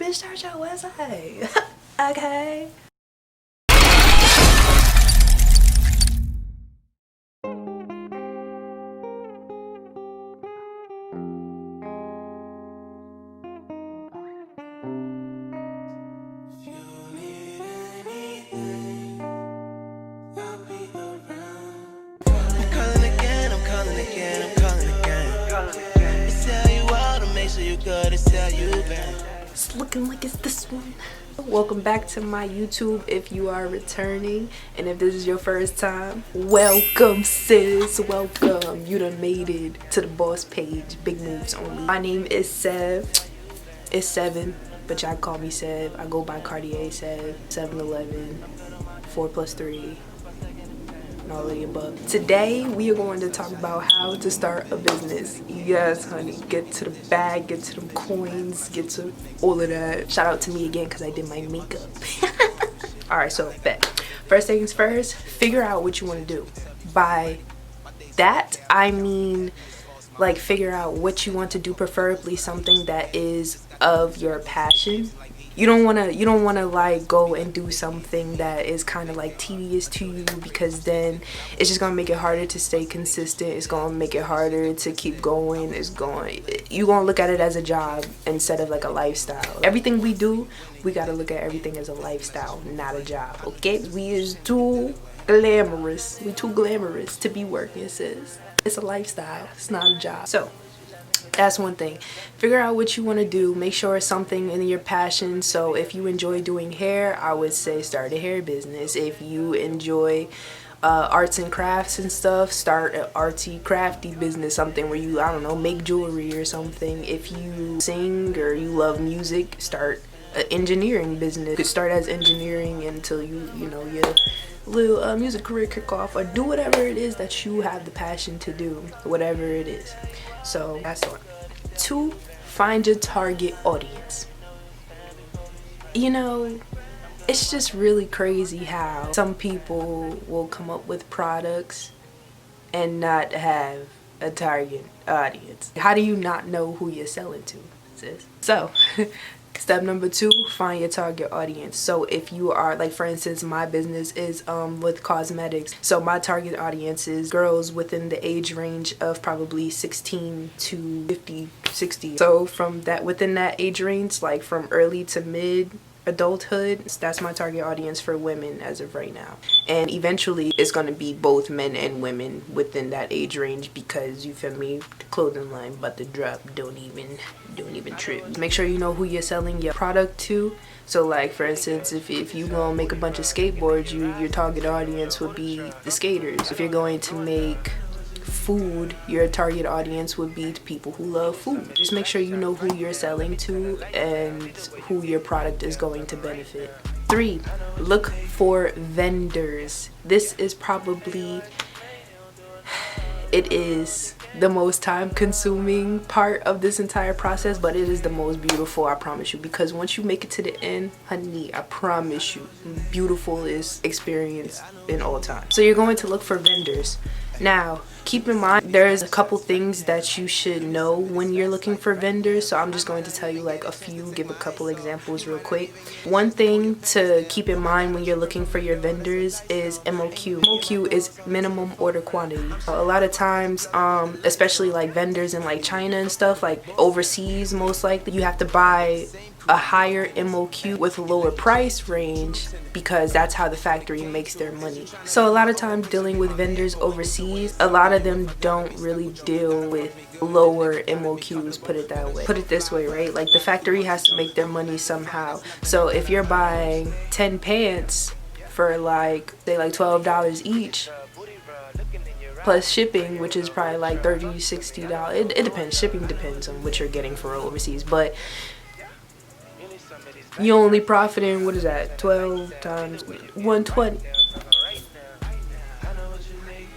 bitch, start your website. Okay. It's looking like it's this one. Welcome back to my YouTube if you are returning, and if this is your first time, welcome sis, welcome. You done made it to the boss page, big moves only. My name is Sev. It's Seven, but y'all call me Sev. I go by Cartier Sev, 7-Eleven, 4+3, and all of the above. Today we are going to talk about how to start a business. Yes honey, get to the bag, get to them coins, get to all of that. Shout out to me again because I did my makeup. Alright, so bet. First things first, figure out what you want to do. By that I mean like figure out what you want to do, preferably something that is of your passion. You don't want to like go and do something that is kind of like tedious to you, because then it's just going to make it harder to stay consistent. It's going to make it harder to keep going. You're going to look at it as a job instead of like a lifestyle. Everything we do, we got to look at everything as a lifestyle, not a job. Okay, we is too glamorous. We too glamorous to be working, sis. It's a lifestyle, it's not a job. So that's one thing. Figure out what you want to do. Make sure it's something in your passion. So if you enjoy doing hair, I would say start a hair business. If you enjoy arts and crafts and stuff, start an artsy crafty business, something where you, I don't know, make jewelry or something. If you sing or you love music, start an engineering business. You could start as engineering until you know your little music career kick off, or do whatever it is that you have the passion to do, whatever it is. So that's one. 2, find your target audience. You know, it's just really crazy how some people will come up with products and not have a target audience. How do you not know who you're selling to, sis? So step number 2, find your target audience. So if you are, like for instance, my business is with cosmetics. So my target audience is girls within the age range of probably 16 to 50, 60. So from that, within that age range, like from early to mid adulthood, that's my target audience for women as of right now. And eventually it's going to be both men and women within that age range, because you feel me, the clothing line about to drop. Don't even trip. Make sure you know who you're selling your product to. So like for instance, if you gonna make a bunch of skateboards, your target audience would be the skaters. If you're going to make food, your target audience would be people who love food. Just make sure you know who you're selling to and who your product is going to benefit. 3, look for vendors. This is probably, it is the most time consuming part of this entire process, but it is the most beautiful, I promise you, because once you make it to the end, honey, I promise you, beautiful is experience in all time. So you're going to look for vendors. Now keep in mind, there's a couple things that you should know when you're looking for vendors, so I'm just going to tell you like a few, give a couple examples real quick. One thing to keep in mind when you're looking for your vendors is MOQ. MOQ is minimum order quantity. A lot of times, especially like vendors in like China and stuff, like overseas, most likely you have to buy a higher MOQ with a lower price range, because that's how the factory makes their money. So a lot of times dealing with vendors overseas, a lot of them don't really deal with lower MOQs, put it that way. Put it this way, right? Like the factory has to make their money somehow. So if you're buying 10 pants for like, say like $12 each, plus shipping, which is probably like $30, $60. It depends. Shipping depends on what you're getting for overseas, but you only profiting, what is that, 12 times 120.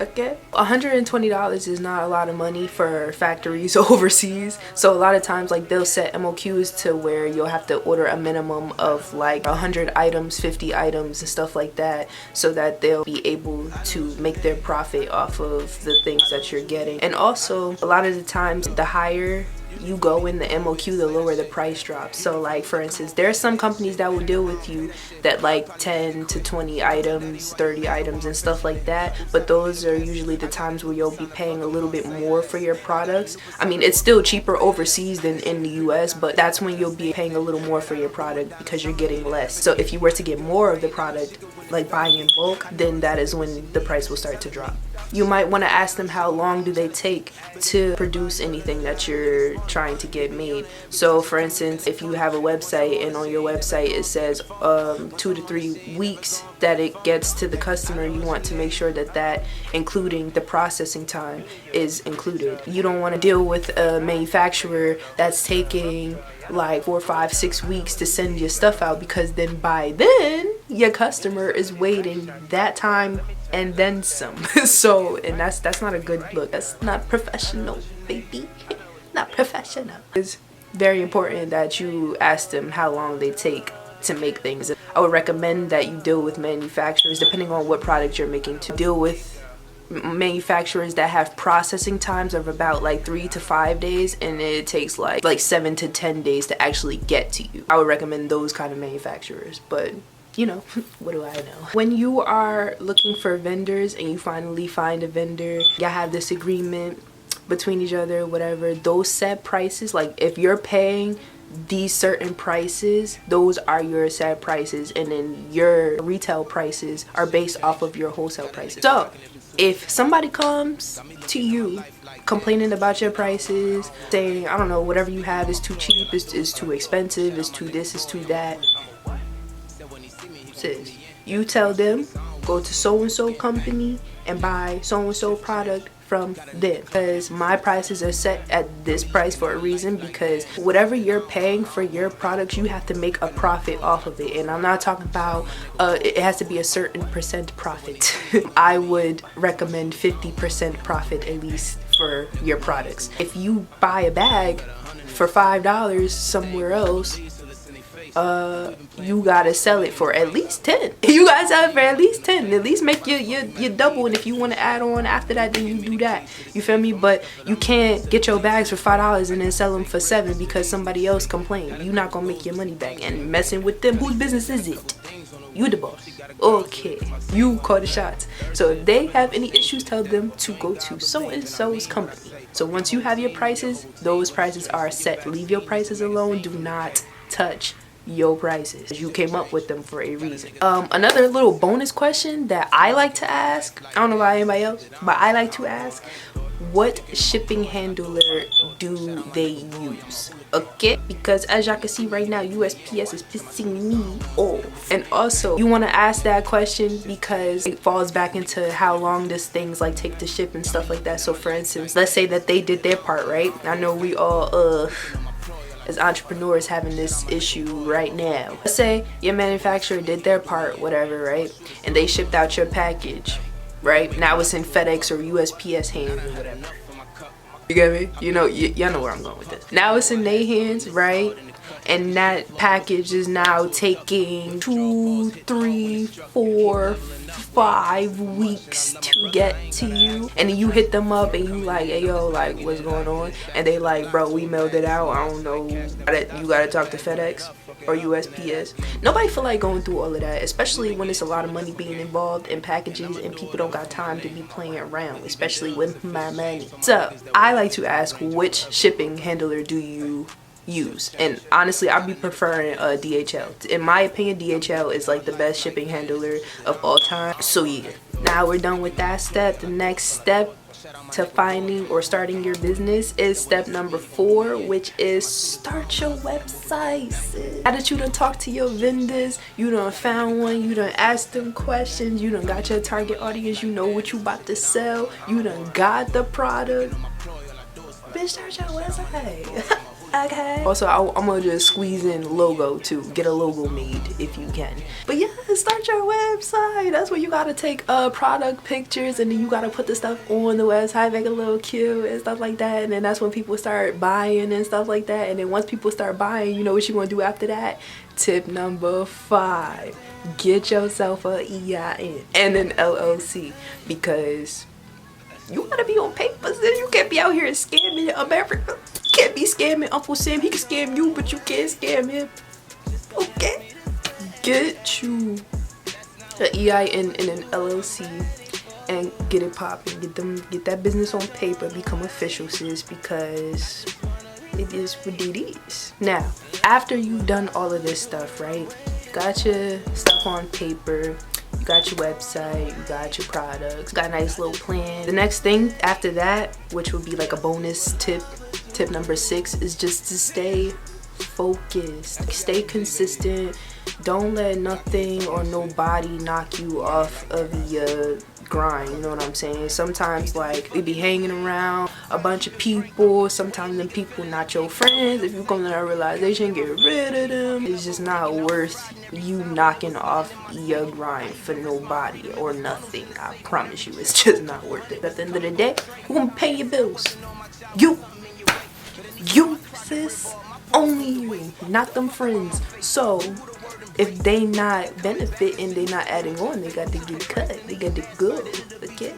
Okay, $120 is not a lot of money for factories overseas. So a lot of times like they'll set MOQs to where you'll have to order a minimum of like 100 items, 50 items and stuff like that, so that they'll be able to make their profit off of the things that you're getting. And also a lot of the times, the higher you go in the MOQ, the lower the price drops. So like for instance, there are some companies that will deal with you that like 10 to 20 items, 30 items and stuff like that, but those are usually the times where you'll be paying a little bit more for your products. I mean, it's still cheaper overseas than in the US, but that's when you'll be paying a little more for your product because you're getting less. So if you were to get more of the product, like buying in bulk, then that is when the price will start to drop. You might want to ask them how long do they take to produce anything that you're trying to get made. So for instance, if you have a website and on your website it says 2 to 3 weeks that it gets to the customer, you want to make sure that that, including the processing time, is included. You don't want to deal with a manufacturer that's taking like 4, 5, 6 weeks to send your stuff out, because then by then your customer is waiting that time and then some. So, and that's not a good look. That's not professional, baby. Not professional. It's very important that you ask them how long they take to make things. I would recommend that you deal with manufacturers, depending on what product you're making, to deal with manufacturers that have processing times of about like 3 to 5 days, and it takes like 7 to 10 days to actually get to you. I would recommend those kind of manufacturers, but you know, what do I know? When you are looking for vendors and you finally find a vendor, y'all have this agreement between each other, whatever, those set prices, like if you're paying these certain prices, those are your set prices, and then your retail prices are based off of your wholesale prices. So if somebody comes to you complaining about your prices, saying, I don't know, whatever you have is too cheap, is too expensive, is too this, is too that, sis, you tell them, go to so-and-so company and buy so-and-so product from them, because my prices are set at this price for a reason, because whatever you're paying for your products, you have to make a profit off of it. And I'm not talking about it has to be a certain % profit. I would recommend 50% profit at least for your products. If you buy a bag for $5 somewhere else, you gotta sell it for at least 10. You gotta sell it for at least 10. At least make your double, and if you want to add on after that, then you do that. You feel me? But you can't get your bags for $5 and then sell them for $7 because somebody else complained. You're not gonna make your money back. And messing with them, whose business is it? You the boss. Okay, you call the shots. So if they have any issues, tell them to go to so-and-so's company. So once you have your prices, those prices are set. Leave your prices alone. Do not touch your prices. You came up with them for a reason. Another little bonus question that I like to ask, I don't know about anybody else, but I like to ask, what shipping handler do they use? Okay, because as y'all can see right now, USPS is pissing me off. And also, you want to ask that question because it falls back into how long does things like take to ship and stuff like that. So for instance, let's say that they did their part, right? I know we all as entrepreneurs having this issue right now. Let's say your manufacturer did their part, whatever, right? And they shipped out your package, right? Now it's in FedEx or USPS hands or whatever. You get me? You know, y'all know where I'm going with this. Now it's in their hands, right? And that package is now taking 2, 3, 4, 5 weeks to get to you, and then you hit them up and you like, hey yo, like what's going on? And they like, bro, we mailed it out, I don't know, you gotta talk to FedEx or USPS. Nobody feel like going through all of that, especially when it's a lot of money being involved in packages and people don't got time to be playing around, especially with my money. So I like to ask, which shipping handler do you use? And honestly, I'd be preferring DHL. In my opinion, DHL is like the best shipping handler of all time. So yeah, now we're done with that step. The next step to finding or starting your business is step number 4, which is start your website. Now that you done talked to your vendors, you done found one, you done asked them questions, you done got your target audience, you know what you about to sell, you done got the product, bitch, start your website. Okay. Also, I'm gonna just squeeze in logo too. Get a logo made if you can. But yeah, start your website. That's where you gotta take product pictures, and then you gotta put the stuff on the website, make it a little cute and stuff like that. And then that's when people start buying and stuff like that. And then once people start buying, you know what you gonna do after that? Tip number 5: get yourself a EIN and an LLC, because You gotta be on paper, sis. You can't be out here scamming America. You can't be scamming Uncle Sam. He can scam you, but you can't scam him. Okay? Get you an EIN and an LLC and get it popping. Get that business on paper. Become official, sis, because it is what it is. Now, after you've done all of this stuff, right? You got your stuff on paper. You got your website, you got your products, got a nice little plan. The next thing after that, which would be like a bonus tip number 6, is just to stay focused, stay consistent. Don't let nothing or nobody knock you off of your grind, you know what I'm saying? Sometimes like we be hanging around a bunch of people, sometimes them people not your friends. If you come to that realization, get rid of them. It's just not worth you knocking off your grind for nobody or nothing. I promise you, it's just not worth it. At the end of the day, who gonna pay your bills? You sis, only you, not them friends. So if they not benefiting, they not adding on, they got to get cut, they got to go. Okay,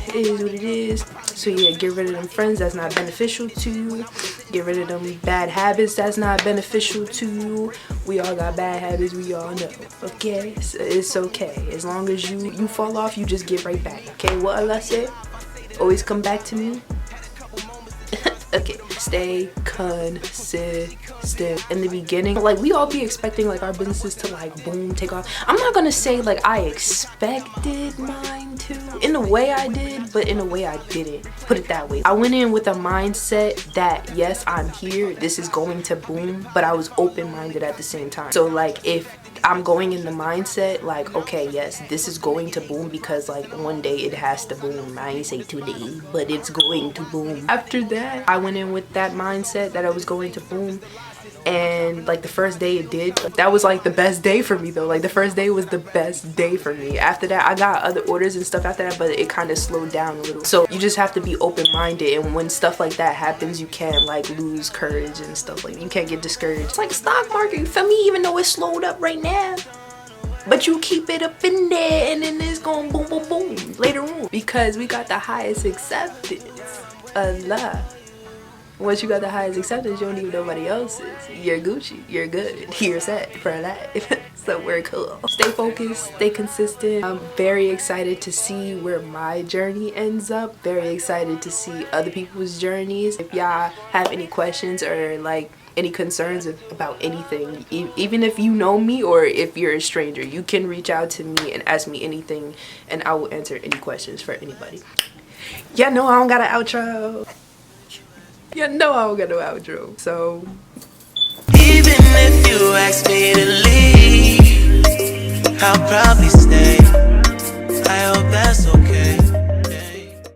it is what it is. So yeah, get rid of them friends that's not beneficial to you. Get rid of them bad habits that's not beneficial to you. We all got bad habits, we all know. Okay, so it's okay. As long as you fall off, you just get right back. Okay, what Allah said? Always come back to me. Okay, stay consistent. In the beginning, like, we all be expecting like our businesses to like boom, take off. I'm not gonna say like I expected mine to. In a way I did, but in a way I didn't. Put it that way. I went in with a mindset that yes, I'm here, this is going to boom, but I was open-minded at the same time. So like if I'm going in the mindset like, okay, yes, this is going to boom because like one day it has to boom. I ain't say today, but it's going to boom. After that, I went in with that mindset that I was going to boom, and like the first day it did. That was like the best day for me though. Like the first day was the best day for me. After that, I got other orders and stuff after that, but it kind of slowed down a little. So you just have to be open-minded, and when stuff like that happens, you can't like lose courage and stuff. Like you can't get discouraged. It's like the stock market, you feel me? Even though it's slowed up right now, but you keep it up in there, and then it's going boom boom boom later on, because we got the highest acceptance. Allah. Once you got the highest acceptance, you don't need nobody else's. You're Gucci, you're good, you're set for life. So we're cool. Stay focused, stay consistent. I'm very excited to see where my journey ends up. Very excited to see other people's journeys. If y'all have any questions or like any concerns about anything, even if you know me or if you're a stranger, you can reach out to me and ask me anything, and I will answer any questions for anybody. Y'all know I don't got an outro. You know I don't got no outro, so even if you ask me to leave, I'll probably stay.